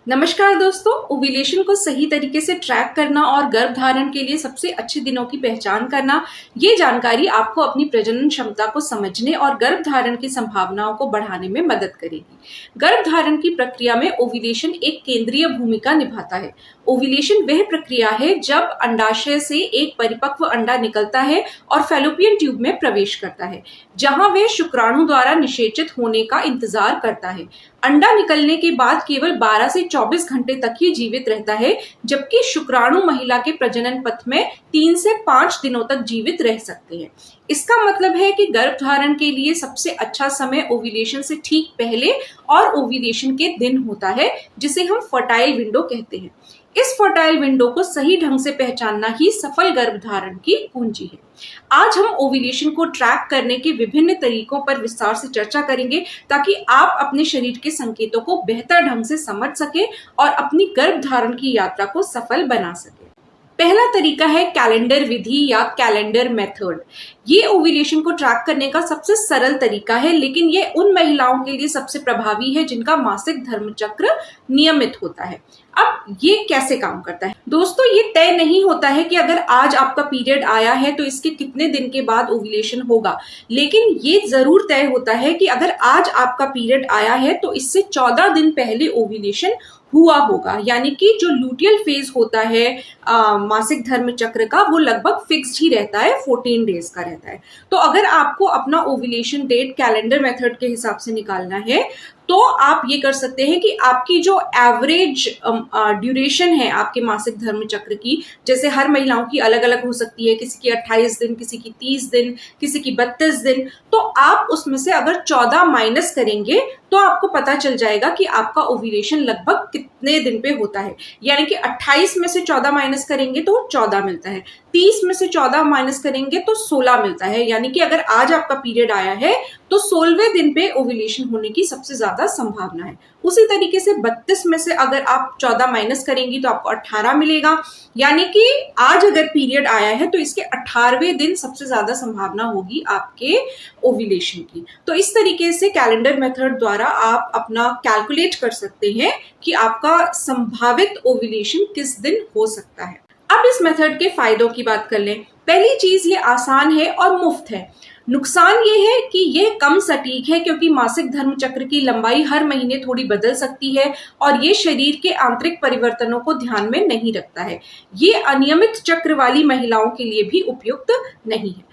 नमस्कार दोस्तों। ओव्यूलेशन को सही तरीके से ट्रैक करना और गर्भ धारण के लिए सबसे अच्छे दिनों की पहचान करना, ये जानकारी आपको अपनी प्रजनन क्षमता को समझने और गर्भ धारण की संभावनाओं को बढ़ाने में मदद करेगी। गर्भ धारण की प्रक्रिया में ओव्यूलेशन एक केंद्रीय भूमिका निभाता है। ओव्यूलेशन वह प्रक्रिया है जब अंडाशय से एक परिपक्व अंडा निकलता है और फैलोपियन ट्यूब में प्रवेश करता है, जहां वह शुक्राणु द्वारा निषेचित होने का इंतजार करता है। अंडा निकलने के बाद केवल 12 से 24 घंटे तक ही जीवित रहता है, जबकि शुक्राणु महिला के प्रजनन पथ में 3 से 5 दिनों तक जीवित रह सकते हैं। इसका मतलब है कि गर्भधारण के लिए सबसे अच्छा समय ओव्यूलेशन से ठीक पहले और ओव्यूलेशन के दिन होता है, जिसे हम फर्टाइल विंडो कहते हैं। इस फर्टाइल विंडो को सही ढंग से पहचानना ही सफल गर्भधारण की कुंजी है। आज हम ओव्यूलेशन को ट्रैक करने के विभिन्न तरीकों पर विस्तार से चर्चा करेंगे, ताकि आप अपने शरीर के संकेतों को बेहतर ढंग से समझ सके और अपनी गर्भधारण की यात्रा को सफल बना सके। पहला तरीका है कैलेंडर विधि या कैलेंडर मेथड। ये ओव्यूलेशन को ट्रैक करने का सबसे सरल तरीका है, लेकिन ये उन महिलाओं के लिए सबसे प्रभावी है जिनका मासिक धर्म चक्र नियमित होता है। अब ये कैसे काम करता है? दोस्तों, ये तय नहीं होता है कि अगर आज आपका पीरियड आया है तो इसके कितने दिन के बाद ओव्यूलेशन होगा, लेकिन ये जरूर तय होता है कि अगर आज आपका पीरियड आया है तो इससे 14 दिन पहले ओव्यूलेशन हुआ होगा। यानी कि जो लूटियल फेज होता है मासिक धर्म चक्र का, वो लगभग फिक्स्ड ही रहता है, 14 डेज का रहता है। तो अगर आपको अपना ओव्यूलेशन डेट कैलेंडर मेथड के हिसाब से निकालना है तो आप ये कर सकते हैं कि आपकी जो एवरेज ड्यूरेशन है आपके मासिक धर्म चक्र की, जैसे हर महिलाओं की अलग अलग हो सकती है, किसी की 28 दिन, किसी की 30 दिन, किसी की 32 दिन, तो आप उसमें से अगर 14 माइनस करेंगे तो आपको पता चल जाएगा कि आपका ओव्यूलेशन लगभग कितने दिन पे होता है। यानी कि 28 में से 14 माइनस करेंगे तो 14 मिलता है, 30 में से 14 माइनस करेंगे तो 16 मिलता है। यानी कि अगर आज आपका पीरियड आया है तो 16वें दिन पे ओव्यूलेशन होने की सबसे ज्यादा संभावना है। उसी तरीके से 32 में से अगर आप 14 माइनस करेंगी तो आपको 18 मिलेगा। यानी कि आज अगर पीरियड आया है तो इसके 18वें दिन सबसे ज्यादा संभावना होगी आपके ओव्यूलेशन की। तो इस तरीके से कैलेंडर मेथड द्वारा आप अपना कैलकुलेट कर सकते हैं कि आपका संभावित ओव्यूलेशन किस दिन हो सकता है। अब इस मेथड के फायदों की बात कर लें। पहली चीज, ये आसान है और मुफ्त है। नुकसान ये है कि यह कम सटीक है, क्योंकि मासिक धर्म चक्र की लंबाई हर महीने थोड़ी बदल सकती है और ये शरीर के आंतरिक परिवर्तनों को ध्यान में नहीं रखता है। ये अनियमित चक्र वाली महिलाओं के लिए भी उपयुक्त नहीं है।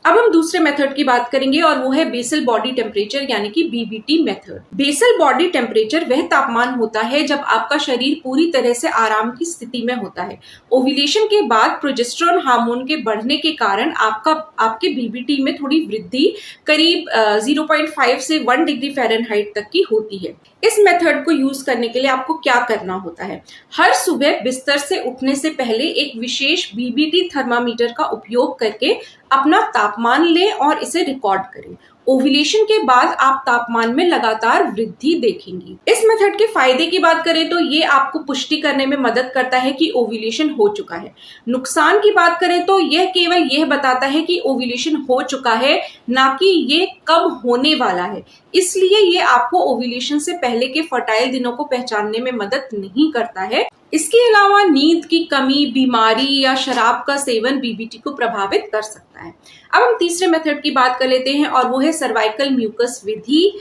अब हम दूसरे मेथड की बात करेंगे और वो है बेसल बॉडी टेम्परेचर यानी कि BBT method. Basal body temperature वह तापमान होता है जब आपका शरीर पूरी तरह से आराम की स्थिति में होता है। ओव्यूलेशन के बाद प्रोजेस्टेरोन हार्मोन के बढ़ने के कारण आपके बीबीटी में थोड़ी वृद्धि करीब 0.5 से 1 डिग्री फ़ारेनहाइट तक की होती है। इस मेथड को यूज करने के लिए आपको क्या करना होता है? हर सुबह बिस्तर से उठने से पहले एक विशेष बीबीटी थर्मामीटर का उपयोग करके अपना तापमान लें और इसे रिकॉर्ड करें। ओव्यूलेशन के बाद आप तापमान में लगातार वृद्धि देखेंगी। इस मेथड के फायदे की बात करें तो ये आपको पुष्टि करने में मदद करता है कि ओव्यूलेशन हो चुका है। नुकसान की बात करें तो यह केवल यह बताता है कि ओव्यूलेशन हो चुका है, ना कि ये कब होने वाला है। इसलिए ये आपको ओव्यूलेशन से पहले के फर्टाइल दिनों को पहचानने में मदद नहीं करता है। इसके अलावा नींद की कमी, बीमारी या शराब का सेवन बीबीटी को प्रभावित कर सकता है। अब हम तीसरे मेथड की बात कर लेते हैं और वो है सर्वाइकल म्यूकस विधि।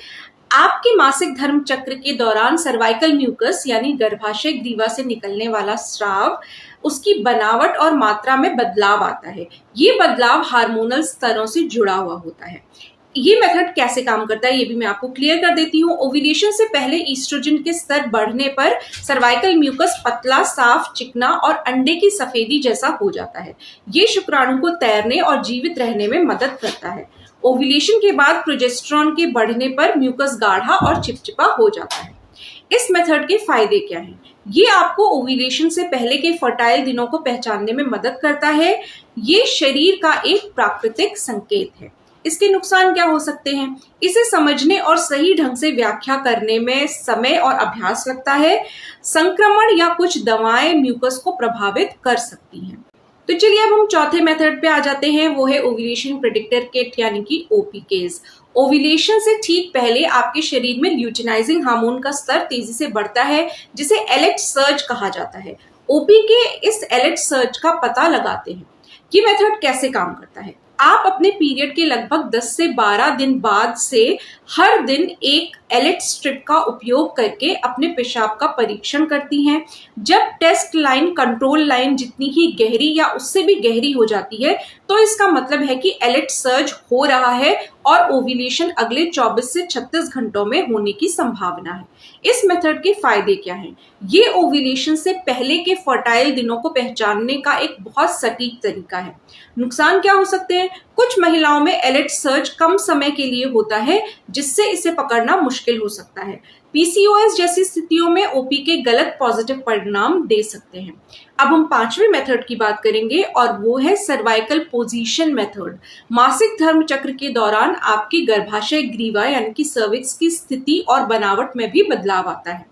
आपके मासिक धर्म चक्र के दौरान सर्वाइकल म्यूकस यानी गर्भाशय ग्रीवा से निकलने वाला स्राव, उसकी बनावट और मात्रा में बदलाव आता है। ये बदलाव हार्मोनल स्तरों से जुड़ा हुआ होता है। ये मेथड कैसे काम करता है ये भी मैं आपको क्लियर कर देती हूँ। ओव्यूलेशन से पहले ईस्ट्रोजन के स्तर बढ़ने पर सर्वाइकल म्यूकस पतला, साफ, चिकना और अंडे की सफेदी जैसा हो जाता है। ये शुक्राणु को तैरने और जीवित रहने में मदद करता है। ओव्यूलेशन के बाद प्रोजेस्टेरोन के बढ़ने पर म्यूकस गाढ़ा और चिपचिपा हो जाता है। इस मेथड के फायदे क्या हैं? ये आपको ओव्यूलेशन से पहले के फर्टाइल दिनों को पहचानने में मदद करता है। ये शरीर का एक प्राकृतिक संकेत है। इसके नुकसान क्या हो सकते हैं? इसे समझने और सही ढंग से व्याख्या करने में समय और अभ्यास लगता है। संक्रमण या कुछ दवाएं म्यूकस को प्रभावित कर सकती हैं। तो चलिए अब हम चौथे मेथड पे आ जाते हैं, वो है ओव्यूलेशन प्रेडिक्टर किट यानी कि ओपीकेज। ओव्यूलेशन से ठीक पहले आपके शरीर में ल्यूटिनाइजिंग हार्मोन का स्तर तेजी से बढ़ता है, जिसे एलेक्ट सर्ज कहा जाता है। ओपीके इस एलेक्ट सर्ज का पता लगाते हैं। ये मेथड कैसे काम करता है? आप अपने पीरियड के लगभग 10 से 12 दिन बाद से हर दिन एक एलेक्ट स्ट्रिप का उपयोग करके अपने पेशाब का परीक्षण करती हैं। जब टेस्ट लाइन कंट्रोल लाइन जितनी ही गहरी या उससे भी गहरी हो जाती है, तो इसका मतलब है कि एलेक्ट सर्ज हो रहा है और ओव्यूलेशन अगले 24 से 36 घंटों में होने की संभावना है। इस मेथड के फायदे क्या हैं? ये ओव्यूलेशन से पहले के फर्टाइल दिनों को पहचानने का एक बहुत सटीक तरीका है। नुकसान क्या हो सकते हैं? कुछ महिलाओं में एलेक्ट सर्ज कम समय के लिए होता है, जिससे इसे पकड़ना मुश्किल हो सकता है। पीसीओएस जैसी स्थितियों में ओपीके गलत पॉजिटिव परिणाम दे सकते हैं। अब हम पांचवें मेथड की बात करेंगे और वो है सर्वाइकल पोजीशन मेथड। मासिक धर्म चक्र के दौरान आपकी गर्भाशय ग्रीवा यानी कि सर्विक्स की स्थिति और बनावट में भी बदलाव आता है।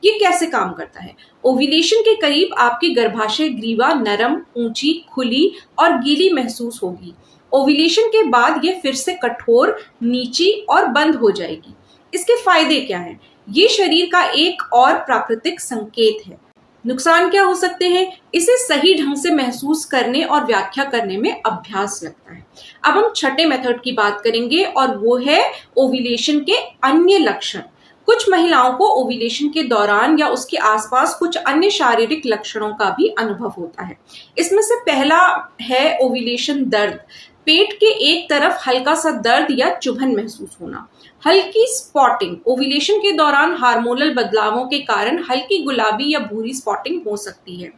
ये कैसे काम करता है? ओव्यूलेशन के करीब आपकी गर्भाशय ग्रीवा नरम, ऊंची, खुली और गीली महसूस होगी। ओव्यूलेशन के बाद ये फिर से कठोर, नीची और बंद हो जाएगी। इसके फायदे क्या हैं? ये शरीर का एक और प्राकृतिक संकेत है। नुकसान क्या हो सकते हैं? इसे सही ढंग से महसूस करने और व्याख्या करने में अभ्यास लगता है। अब हम छठे मेथड की बात करेंगे और वो है ओव्यूलेशन के अन्य लक्षण। कुछ महिलाओं को ओव्यूलेशन के दौरान या उसके आसपास कुछ अन्य शारीरिक लक्षणों का भी अनुभव होता है। इसमें से पहला है ओव्यूलेशन दर्द। पेट के एक तरफ हल्का सा दर्द या चुभन महसूस होना। हल्की स्पॉटिंग। ओव्यूलेशन के दौरान हार्मोनल बदलावों के कारण हल्की गुलाबी या भूरी स्पॉटिंग हो सकती है।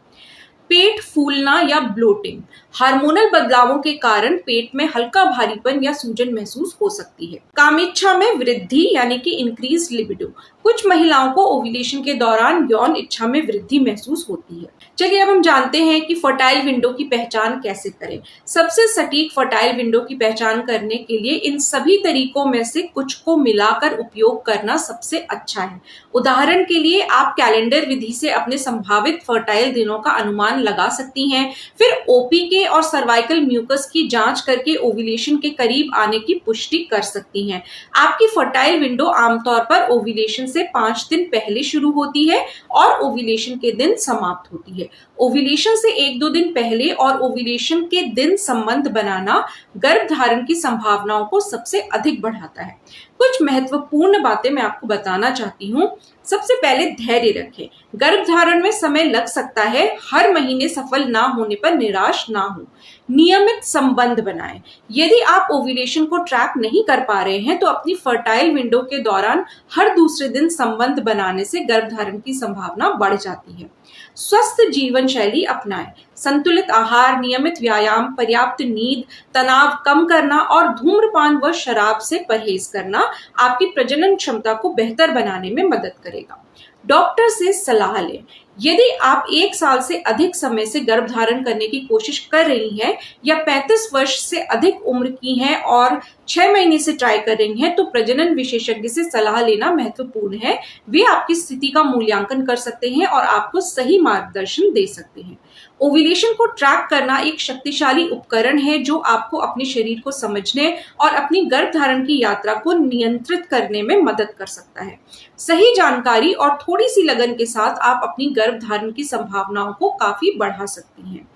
पेट फूलना या ब्लोटिंग। हार्मोनल बदलावों के कारण पेट में हल्का भारीपन या सूजन महसूस हो सकती है। कामेच्छा में वृद्धि यानी कि इंक्रीज लिबिडो। कुछ महिलाओं को ओव्यूलेशन के दौरान यौन इच्छा में वृद्धि महसूस होती है। चलिए अब हम जानते हैं कि फर्टाइल विंडो की पहचान कैसे करें। सबसे सटीक फर्टाइल विंडो की पहचान करने के लिए इन सभी तरीकों में से कुछ को मिलाकर उपयोग करना सबसे अच्छा है। उदाहरण के लिए आप कैलेंडर विधि से अपने संभावित फर्टाइल दिनों का अनुमान लगा सकती हैं। फिर ओपीके और सर्वाइकल म्यूकस की जांच करके ओव्यूलेशन के करीब आने की पुष्टि कर सकती हैं। आपकी फर्टाइल विंडो आमतौर पर ओव्यूलेशन से 5 दिन पहले शुरू होती है और ओव्यूलेशन के दिन समाप्त होती है। ओव्यूलेशन से 1-2 दिन पहले और ओव्यूलेशन के दिन संबंध बनाना गर्भधारण की संभावनाओं को सबसे अधिक बढ़ाता है। कुछ महत्वपूर्ण बातें मैं आपको बताना चाहती हूँ। सबसे पहले धैर्य रखें। गर्भधारण में समय लग सकता है। हर महीने सफल ना होने पर निराश ना हो। नियमित संबंध बनाएं। यदि आप ओव्यूलेशन को ट्रैक नहीं कर पा रहे हैं तो अपनी फर्टाइल विंडो के दौरान हर दूसरे दिन संबंध बनाने से गर्भधारण की संभावना बढ़ जाती है। स्वस्थ जीवन शैली अपनाएं। संतुलित आहार, नियमित व्यायाम, पर्याप्त नींद, तनाव कम करना और धूम्रपान व शराब से परहेज करना आपकी प्रजनन क्षमता को बेहतर बनाने में मदद करेगा। डॉक्टर से सलाह लें। यदि आप 1 साल से अधिक समय से गर्भधारण करने की कोशिश कर रही हैं या 35 वर्ष से अधिक उम्र की हैं और 6 महीने से ट्राई कर रही हैं, तो प्रजनन विशेषज्ञ से सलाह लेना महत्वपूर्ण है। वे आपकी स्थिति का मूल्यांकन कर सकते हैं और आपको सही मार्गदर्शन दे सकते हैं। ओव्यूलेशन को ट्रैक करना एक शक्तिशाली उपकरण है जो आपको अपने शरीर को समझने और अपनी गर्भधारण की यात्रा को नियंत्रित करने में मदद कर सकता है। सही जानकारी और थोड़ी सी लगन के साथ आप अपनी गर्भधारण की संभावनाओं को काफी बढ़ा सकती हैं।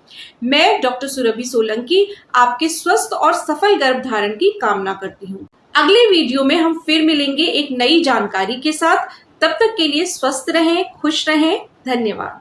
मैं डॉक्टर सुरभि सोलंकी आपके स्वस्थ और सफल गर्भधारण की कामना करती हूँ। अगले वीडियो में हम फिर मिलेंगे एक नई जानकारी के साथ। तब तक के लिए स्वस्थ रहें, खुश रहें। धन्यवाद।